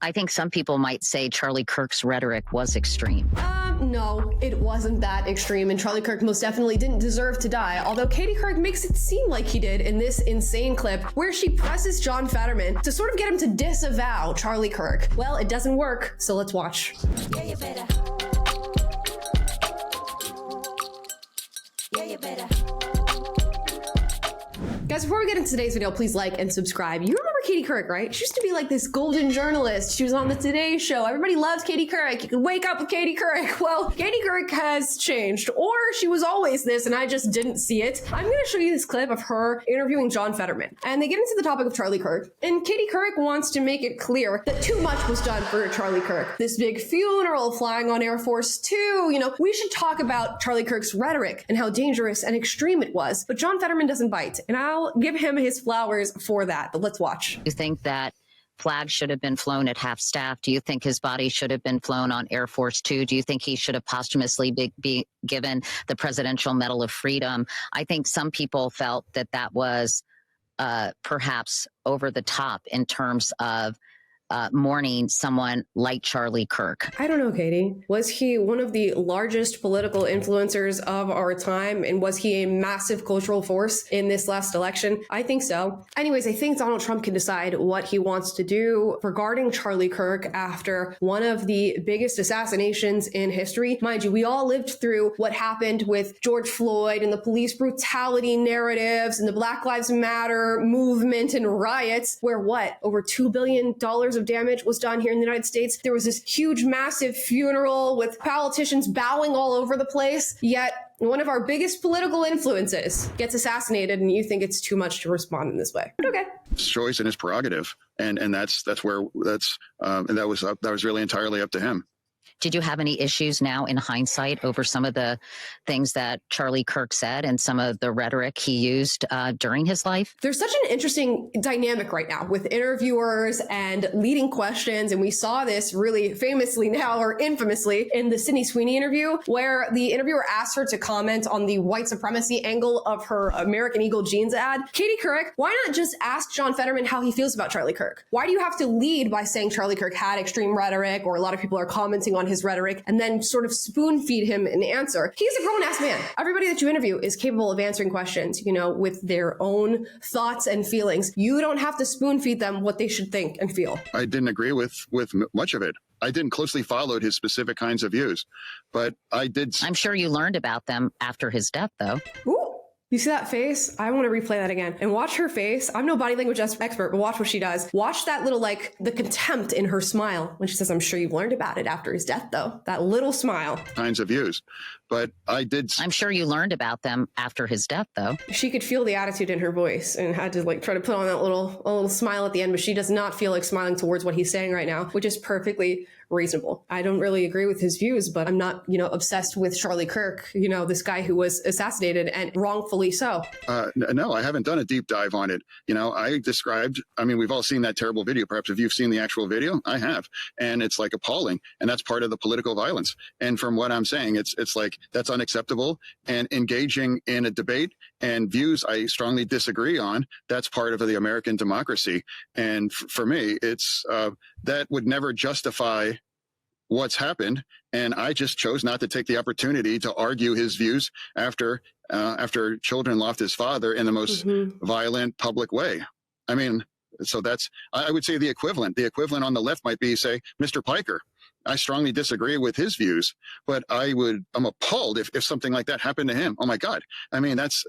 I think some people might say Charlie Kirk's rhetoric was extreme. No, it wasn't that extreme, and Charlie Kirk most definitely didn't deserve to die, although Katie Couric makes it seem like he did in this insane clip where she presses John Fetterman to sort of get him to disavow Charlie Kirk. Well, it doesn't work, so let's watch. Yeah, you better. Yeah, you better. Guys, before we get into today's video, please like and subscribe. You remember Katie Couric, right? She used to be like this golden journalist. She was on the Today Show. Everybody loves Katie Couric. You can wake up with Katie Couric. Well, Katie Couric has changed, or she was always this and I just didn't see it. I'm going to show you this clip of her interviewing John Fetterman. And they get into the topic of Charlie Kirk. And Katie Couric wants to make it clear that too much was done for Charlie Kirk. This big funeral, flying on Air Force Two. You know, we should talk about Charlie Kirk's rhetoric and how dangerous and extreme it was. But John Fetterman doesn't bite. And I'll give him his flowers for that, but let's watch. You think that flag should have been flown at half staff? Do you think his body should have been flown on Air Force Two? Do you think he should have posthumously be given the Presidential Medal of Freedom? I think some people felt that that was perhaps over the top in terms of mourning someone like Charlie Kirk. I don't know, Katie. Was he one of the largest political influencers of our time? And was he a massive cultural force in this last election? I think so. Anyways, I think Donald Trump can decide what he wants to do regarding Charlie Kirk after one of the biggest assassinations in history. Mind you, we all lived through what happened with George Floyd and the police brutality narratives and the Black Lives Matter movement and riots, where what? Over $2 billion of damage was done here in the United States. There was this huge, massive funeral with politicians bowing all over the place, yet one of our biggest political influences gets assassinated, and you think it's too much to respond in this way. But okay. His choice and his prerogative, and that was really entirely up to him. Did you have any issues now in hindsight over some of the things that Charlie Kirk said and some of the rhetoric he used during his life? There's such an interesting dynamic right now with interviewers and leading questions. And we saw this really famously now, or infamously, in the Sydney Sweeney interview, where the interviewer asked her to comment on the white supremacy angle of her American Eagle jeans ad. Katie Couric, why not just ask John Fetterman how he feels about Charlie Kirk? Why do you have to lead by saying Charlie Kirk had extreme rhetoric, or a lot of people are commenting on his rhetoric, and then sort of spoon feed him an answer? He's a grown-ass man. Everybody that you interview is capable of answering questions, you know, with their own thoughts and feelings. You don't have to spoon feed them what they should think and feel. I didn't agree with much of it. I didn't closely follow his specific kinds of views, but I did. I'm sure you learned about them after his death, though. Ooh. You see that face? I want to replay that again and watch her face. I'm no body language expert, but watch what she does. Watch that little, like, the contempt in her smile when she says, I'm sure you've learned about it after his death, though. That little smile. Kinds of views, but I did. I'm sure you learned about them after his death, though. She could feel the attitude in her voice and had to, like, try to put on that little smile at the end, but she does not feel like smiling towards what he's saying right now, which is perfectly reasonable. I don't really agree with his views, but I'm not, obsessed with Charlie Kirk, this guy who was assassinated, and wrongfully so. No, I haven't done a deep dive on it. We've all seen that terrible video. Perhaps if you've seen the actual video, I have. And it's like appalling. And that's part of the political violence. And from what I'm saying, it's like that's unacceptable. And engaging in a debate and views I strongly disagree on, that's part of the American democracy. And for me, it's that would never justify what's happened. And I just chose not to take the opportunity to argue his views after children lost his father in the most violent public way. I mean, so I would say the equivalent on the left might be, say, Mr. Piker. I strongly disagree with his views, but I'm appalled if something like that happened to him. Oh my God. I mean, that's,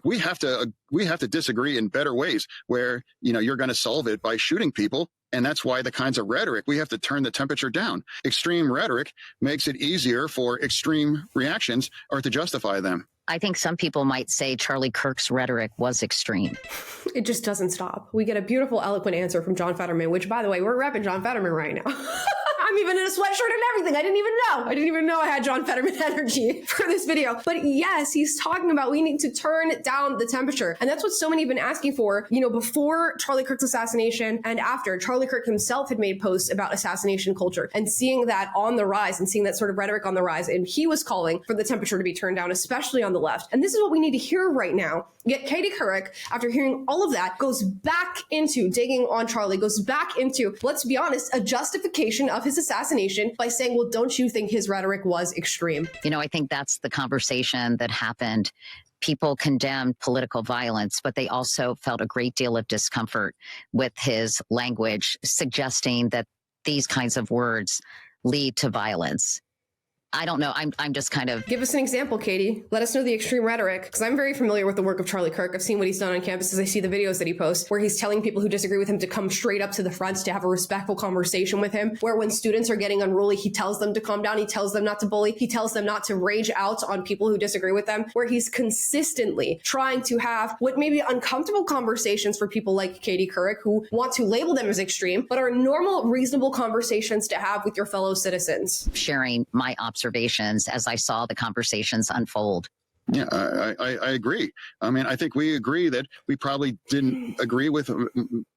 we have to disagree in better ways where, you're going to solve it by shooting people. And that's why the kinds of rhetoric, we have to turn the temperature down. Extreme rhetoric makes it easier for extreme reactions or to justify them. I think some people might say Charlie Kirk's rhetoric was extreme. It just doesn't stop. We get a beautiful, eloquent answer from John Fetterman, which, by the way, we're repping John Fetterman right now. I'm even in a sweatshirt and everything. I didn't even know I had John Fetterman energy for this video. But yes, he's talking about we need to turn down the temperature. And that's what so many have been asking for, before Charlie Kirk's assassination and after. Charlie Kirk himself had made posts about assassination culture and seeing that on the rise and seeing that sort of rhetoric on the rise. And he was calling for the temperature to be turned down, especially on the left. And this is what we need to hear right now. Yet Katie Couric, after hearing all of that, goes back into digging on Charlie, goes back into, let's be honest, a justification of his assassination by saying, well, don't you think his rhetoric was extreme? I think that's the conversation that happened. People condemned political violence, but they also felt a great deal of discomfort with his language, suggesting that these kinds of words lead to violence. I don't know. I'm just kind of... Give us an example, Katie. Let us know the extreme rhetoric, because I'm very familiar with the work of Charlie Kirk. I've seen what he's done on campuses. I see the videos that he posts where he's telling people who disagree with him to come straight up to the front to have a respectful conversation with him, where when students are getting unruly, he tells them to calm down. He tells them not to bully. He tells them not to rage out on people who disagree with them, where he's consistently trying to have what may be uncomfortable conversations for people like Katie Couric, who want to label them as extreme, but are normal, reasonable conversations to have with your fellow citizens. Sharing my observations as I saw the conversations unfold. Yeah, I agree. I mean, I think we agree that we probably didn't agree with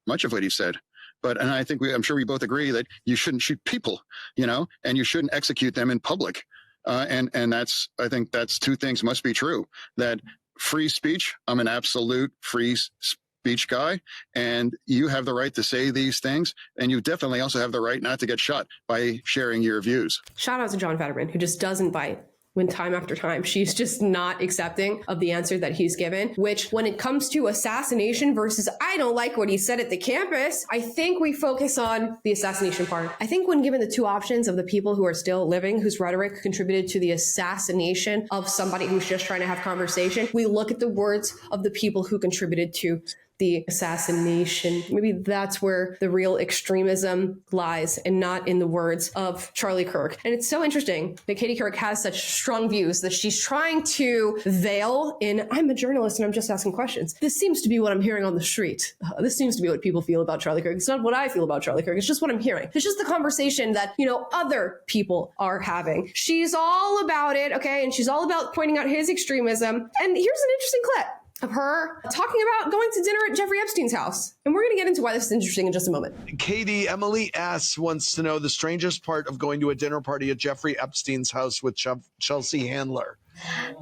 much of what he said. And I think I'm sure we both agree that you shouldn't shoot people, and you shouldn't execute them in public. And I think that's two things must be true. That free speech, I'm an absolute free speech guy, and you have the right to say these things, and you definitely also have the right not to get shot by sharing your views. Shout out to John Fetterman, who just doesn't bite when time after time she's just not accepting of the answer that he's given, which when it comes to assassination versus I don't like what he said at the campus, I think we focus on the assassination part. I think when given the two options of the people who are still living, whose rhetoric contributed to the assassination of somebody who's just trying to have conversation, we look at the words of the people who contributed to the assassination. Maybe that's where the real extremism lies, and not in the words of Charlie Kirk. And it's so interesting that Katie Couric has such strong views that she's trying to veil in, I'm a journalist and I'm just asking questions. This seems to be what I'm hearing on the street. This seems to be what people feel about Charlie Kirk. It's not what I feel about Charlie Kirk. It's just what I'm hearing. It's just the conversation that, other people are having. She's all about it, okay? And she's all about pointing out his extremism. And here's an interesting clip of her talking about going to dinner at Jeffrey Epstein's house. And we're going to get into why this is interesting in just a moment. Katie, Emily S. wants to know the strangest part of going to a dinner party at Jeffrey Epstein's house with Chelsea Handler.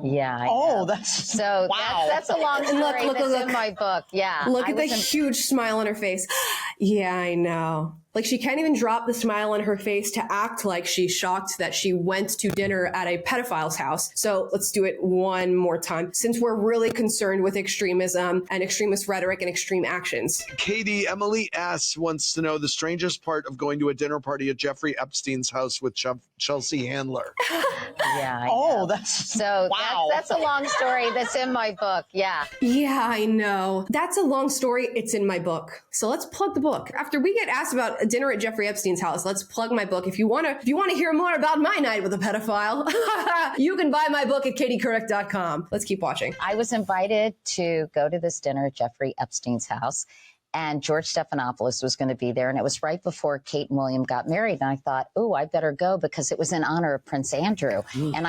Yeah. That's so. Wow. That's a long story. Look, in my book. Yeah. Look at the huge smile on her face. Yeah, I know. Like, she can't even drop the smile on her face to act like she's shocked that she went to dinner at a pedophile's house. So let's do it one more time, since we're really concerned with extremism and extremist rhetoric and extreme actions. Katie, Emily S. wants to know the strangest part of going to a dinner party at Jeffrey Epstein's house with Chelsea Handler. Yeah. So wow. That's a long story that's in my book. Yeah. Yeah, I know. That's a long story. It's in my book. So let's plug the book. After we get asked about a dinner at Jeffrey Epstein's house, let's plug my book. If you want to hear more about my night with a pedophile, you can buy my book at katiecouric.com. Let's keep watching. I was invited to go to this dinner at Jeffrey Epstein's house, and George Stephanopoulos was going to be there. And it was right before Kate and William got married. And I thought, I better go because it was in honor of Prince Andrew. And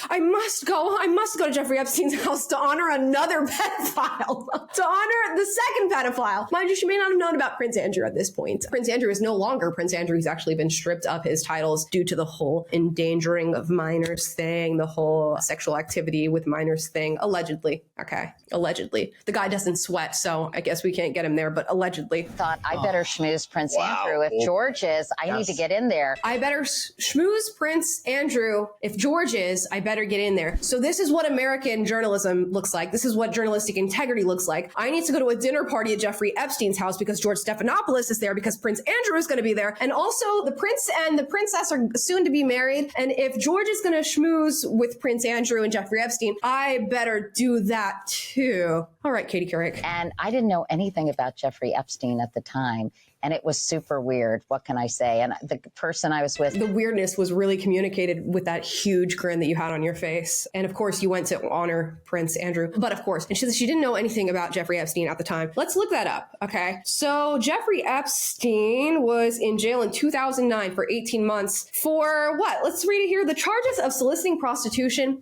I must go. I must go to Jeffrey Epstein's house to honor another pedophile, to honor the second pedophile. Mind you, she may not have known about Prince Andrew at this point. Prince Andrew is no longer Prince Andrew. He's actually been stripped of his titles due to the whole endangering of minors thing, the whole sexual activity with minors thing. Allegedly. Okay. Allegedly. The guy doesn't sweat, so I guess we can't get him there, but allegedly. Thought I better schmooze Prince Andrew. If George is, I need to get in there. I better schmooze Prince Andrew. If George is, I better get in there. So this is what American journalism looks like. This is what journalistic integrity looks like. I need to go to a dinner party at Jeffrey Epstein's house because George Stephanopoulos is there, because Prince Andrew is going to be there. And also the prince and the princess are soon to be married. And if George is going to schmooze with Prince Andrew and Jeffrey Epstein, I better do that too. All right, Katie Couric. And I didn't know anything about Jeffrey Epstein at the time. And it was super weird. What can I say? And the person I was with. The weirdness was really communicated with that huge grin that you had on your face. And of course, you went to honor Prince Andrew. But of course, and she didn't know anything about Jeffrey Epstein at the time. Let's look that up, okay? So Jeffrey Epstein was in jail in 2009 for 18 months for what? Let's read it here. The charges of soliciting prostitution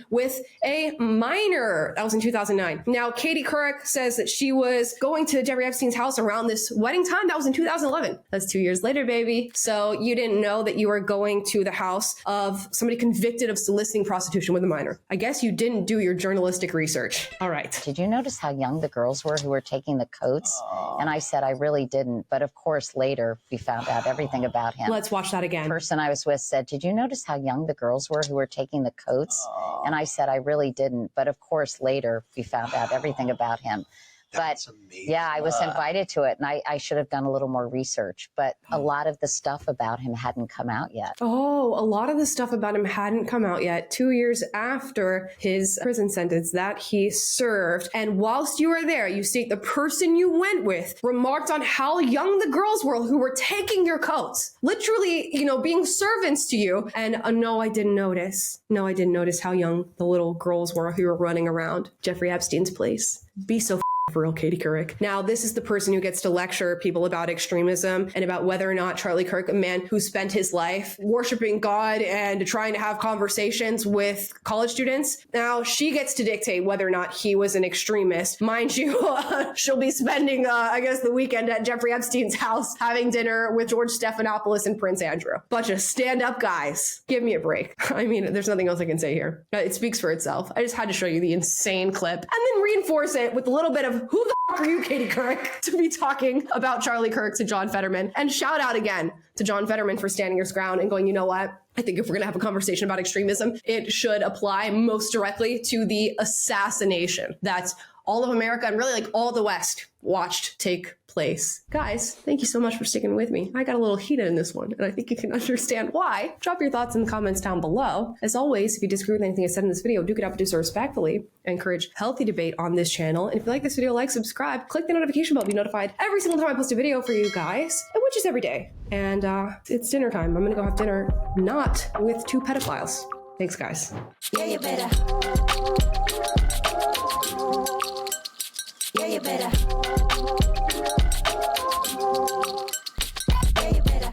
with a minor. That was in 2009. Now, Katie Couric says that she was going to Jeffrey Epstein's house around this wedding time. That was in 2011. That's 2 years later, baby. So you didn't know that you were going to the house of somebody convicted of soliciting prostitution with a minor. I guess you didn't do your journalistic research. All right. Did you notice how young the girls were who were taking the coats? And I said, I really didn't. But of course, later we found out everything about him. Let's watch that again. The person I was with said, did you notice how young the girls were who were taking the coats? And I said, I really didn't. But of course, later we found out everything about him. That's but amazing. yeah, I was invited to it, and I should have done a little more research. But a lot of the stuff about him hadn't come out yet. Oh, a lot of the stuff about him hadn't come out yet. 2 years after his prison sentence that he served. And whilst you were there, you state the person you went with remarked on how young the girls were who were taking your coats. Literally, being servants to you. And no, I didn't notice. No, I didn't notice how young the little girls were who were running around Jeffrey Epstein's place. Be so for real, Katie Couric. Now, this is the person who gets to lecture people about extremism and about whether or not Charlie Kirk, a man who spent his life worshiping God and trying to have conversations with college students. Now, she gets to dictate whether or not he was an extremist. Mind you, she'll be spending, the weekend at Jeffrey Epstein's house having dinner with George Stephanopoulos and Prince Andrew. Bunch of stand-up guys. Give me a break. I mean, there's nothing else I can say here. It speaks for itself. I just had to show you the insane clip and then reinforce it with a little bit of who the f*** are you, Katie Couric, to be talking about Charlie Kirk to John Fetterman. And shout out again to John Fetterman for standing his ground and going, you know what? I think if we're going to have a conversation about extremism, it should apply most directly to the assassination that all of America and really all the West watched take place. Guys, thank you so much for sticking with me. I got a little heated in this one, and I think you can understand why. Drop your thoughts in the comments down below. As always, if you disagree with anything I said in this video, do get up and do so respectfully. I encourage healthy debate on this channel. And if you like this video, like, subscribe, click the notification bell to be notified every single time I post a video for you guys, which is every day. And it's dinner time. I'm gonna go have dinner, not with two pedophiles. Thanks, guys. Yeah, you better. Yeah, you better.